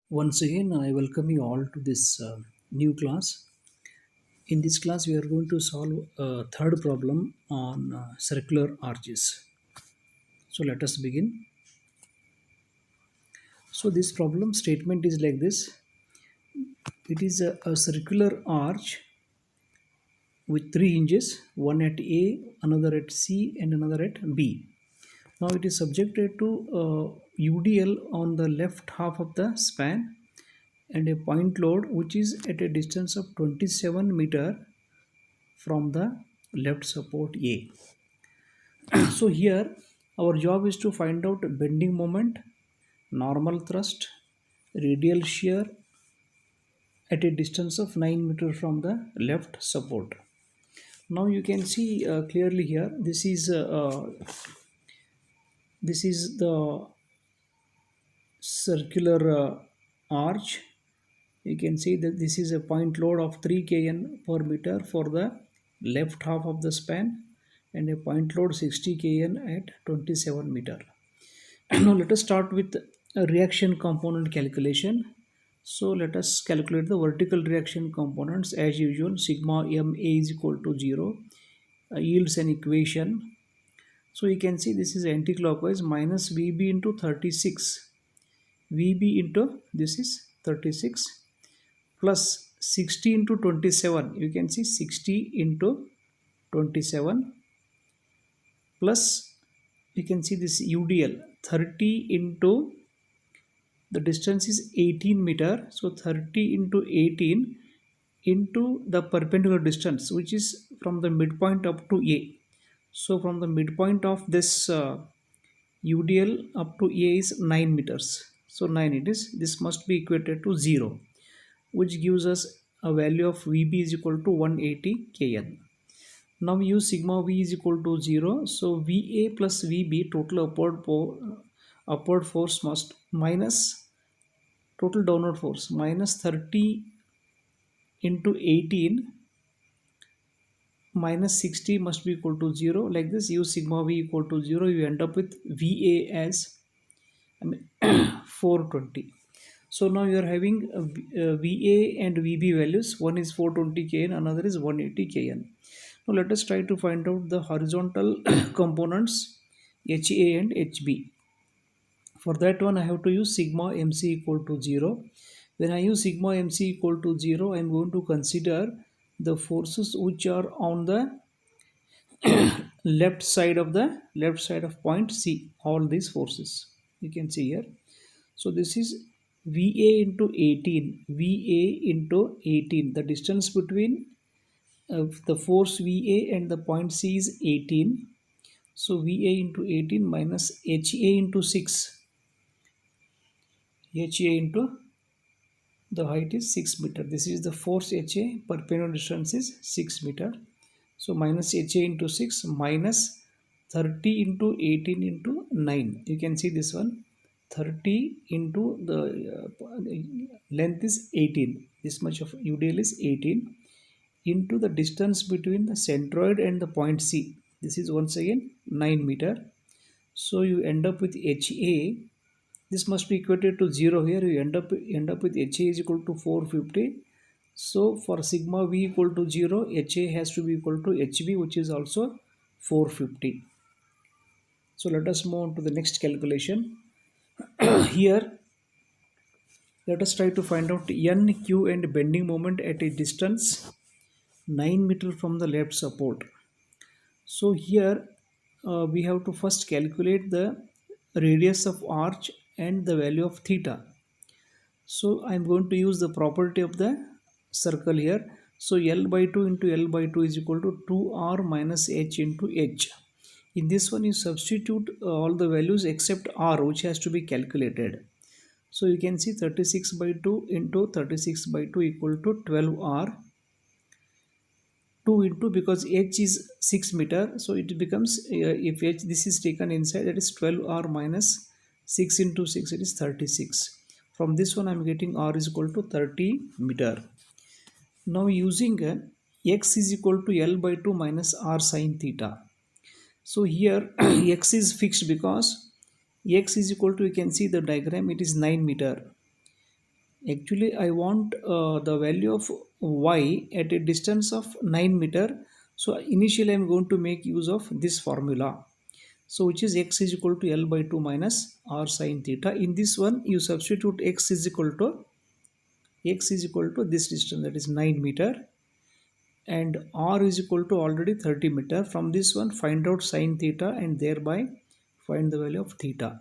Once again, I welcome you all to this new class. In this class, we are going to solve a third problem on circular arches. So let us begin. So this problem statement is like this. It is a circular arch with three hinges, one at A, another at C, and another at B. Now it is subjected to UDL on the left half of the span and a point load which is at a distance of 27 meter from the left support A. So here our job is to find out bending moment, normal thrust, radial shear at a distance of 9 meter from the left support. Now you can see clearly here this is the circular arch. You can see that this is a point load of 3 kN per meter for the left half of the span and a point load 60 kN at 27 meter. Now let us start with a reaction component calculation. So let us calculate the vertical reaction components as usual. Sigma MA is equal to 0 yields an equation. So you can see this is anti-clockwise minus VB into 36. VB into this is 36 plus 60 into 27. You can see 60 into 27 plus you can see this UDL 30 into the distance is 18 meter. So 30 into 18 into the perpendicular distance which is from the midpoint up to A. So from the midpoint of this UDL up to A is 9 meters. So 9 it is. This must be equated to 0, which gives us a value of VB is equal to 180 kN. Now we use sigma V is equal to 0. So VA plus VB total upward force must minus total downward force minus 30 into 18 minus 60 must be equal to 0. Like this, use sigma V equal to 0. You end up with VA as 420. So now you are having VA and VB values. One is 420 kN, another is 180 kN. Now let us try to find out the horizontal components HA and HB. For that one I have to use sigma MC equal to 0. When I use sigma MC equal to 0, I am going to consider the forces which are on the left side of point C. All these forces you can see here. So this is VA into 18. VA into 18. The distance between the force VA and the point C is 18. So VA into 18 minus HA into 6. HA into the height is 6 meter. This is the force HA, perpendicular distance is 6 meter. So minus HA into 6 minus 30 into 18 into 9. You can see this one. 30 into the length is 18. This much of UDL is 18 into the distance between the centroid and the point C. This is once again 9 meter. So you end up with HA. This must be equated to 0 here. You end up with HA is equal to 450. So for sigma V equal to 0, HA has to be equal to HB, which is also 450. So let us move on to the next calculation. Here let us try to find out N, Q and bending moment at a distance 9 meter from the left support. So here we have to first calculate the radius of arch and the value of theta. So I am going to use the property of the circle here. So L by 2 into L by 2 is equal to 2R minus H into H. In this one you substitute all the values except R, which has to be calculated. So you can see 36 by 2 into 36 by 2 equal to 12R. 2 into, because H is 6 meter, so it becomes if H this is taken inside, that is 12R minus 6 into 6, it is 36. From this one I am getting R is equal to 30 meter. Now using X is equal to L by 2 minus R sine theta. So here X is fixed because X is equal to, you can see the diagram, it is 9 meter. Actually, I want the value of y at a distance of 9 meter. So initially I'm going to make use of this formula. So which is x is equal to L by 2 minus r sine theta. In this one, you substitute x is equal to this distance, that is 9 meter, and r is equal to already 30 meter. From this one, find out sine theta and thereby find the value of theta.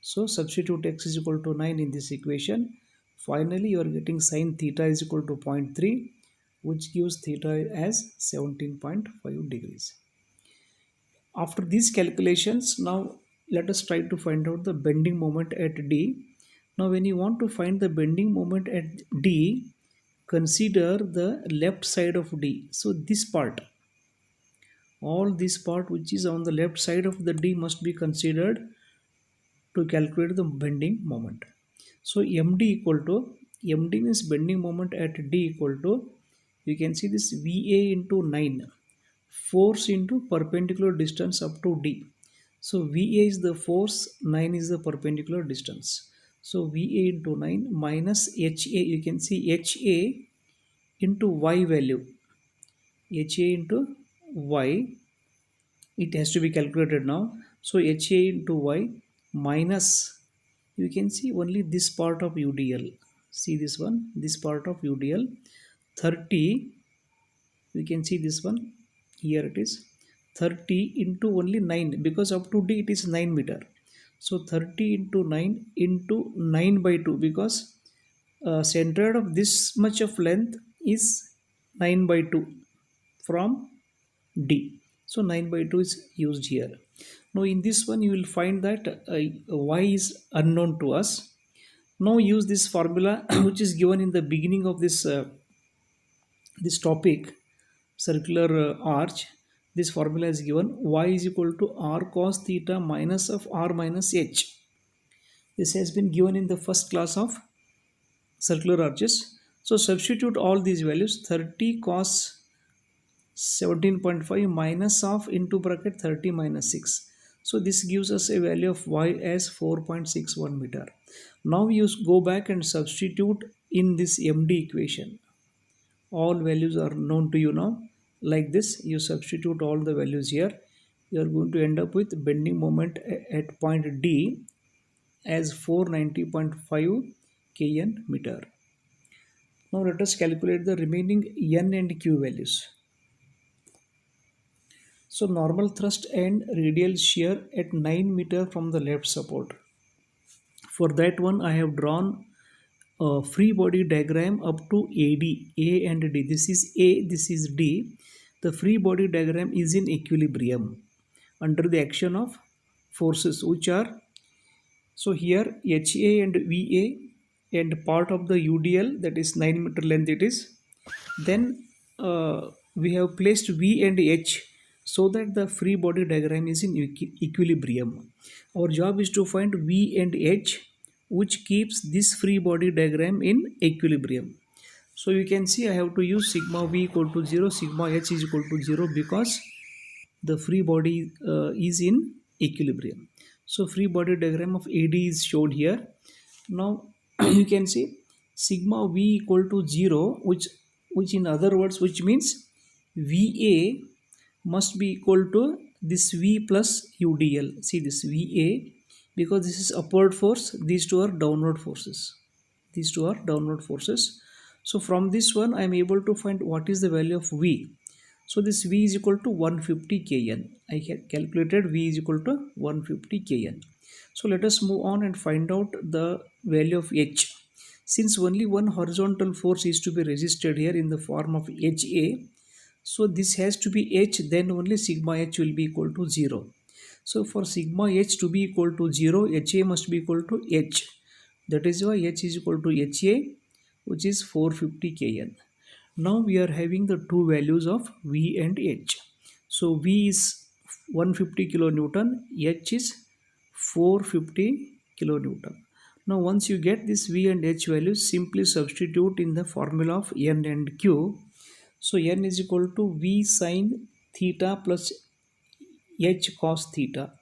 So substitute x is equal to 9 in this equation. Finally, you are getting sine theta is equal to 0.3, which gives theta as 17.5 degrees. After these calculations, now let us try to find out the bending moment at D. Now when you want to find the bending moment at D, consider the left side of D. So this part, all this part which is on the left side of the D must be considered to calculate the bending moment. So MD means bending moment at D equal to, you can see this VA into 9, force into perpendicular distance up to D. So VA is the force, 9 is the perpendicular distance. So VA into 9 minus HA, you can see HA into Y value. HA into Y, it has to be calculated now. So HA into Y minus, you can see only this part of UDL. See this one, this part of UDL, 30, you can see this one, here it is 30 into only 9, because up to D it is 9 meter. So 30 into 9 into 9 by 2, because centered of this much of length is 9 by 2 from D. So 9 by 2 is used here. Now in this one you will find that y is unknown to us. Now use this formula which is given in the beginning of this topic, circular arch. This formula is given, y is equal to r cos theta minus of r minus h. This has been given in the first class of circular arches. So substitute all these values, 30 cos 17.5 minus of into bracket 30 minus 6. So this gives us a value of y as 4.61 meter. Now you go back and substitute in this MD equation. All values are known to you now. Like this, you substitute all the values here. You are going to end up with bending moment at point D as 490.5 kN meter. Now let us calculate the remaining N and Q values. So normal thrust and radial shear at 9 meter from the left support. For that one, I have drawn a free body diagram up to AD, A and D. This is A, this is D. The free body diagram is in equilibrium under the action of forces which are, so here HA and VA and part of the UDL, that is 9 meter length it is. Then we have placed V and H so that the free body diagram is in equilibrium. Our job is to find V and H which keeps this free body diagram in equilibrium. So you can see I have to use sigma V equal to 0, sigma H is equal to 0, because the free body is in equilibrium. So free body diagram of AD is showed here. Now you can see sigma V equal to 0, which in other words, which means VA must be equal to this V plus UDL. See this VA, because this is upward force, these two are downward forces. These two are downward forces. So from this one I am able to find what is the value of V. So this V is equal to 150 kN. I have calculated V is equal to 150 kN. So let us move on and find out the value of H. Since only one horizontal force is to be resisted here in the form of HA, so this has to be H, then only sigma H will be equal to 0. So for sigma H to be equal to 0, HA must be equal to H. That is why H is equal to HA, which is 450 kN. Now we are having the two values of V and H. So V is 150 kilonewton, H is 450 kilonewton. Now once you get this V and H values, simply substitute in the formula of N and Q. So N is equal to V sine theta plus H cos theta.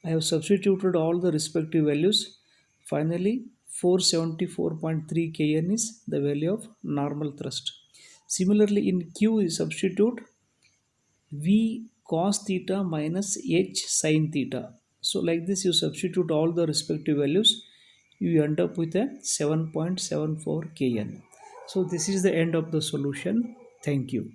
I have substituted all the respective values. Finally, 474.3 kN is the value of normal thrust. Similarly, in Q you substitute V cos theta minus H sin theta. So like this you substitute all the respective values, you end up with a 7.74 kN. So this is the end of the solution. Thank you.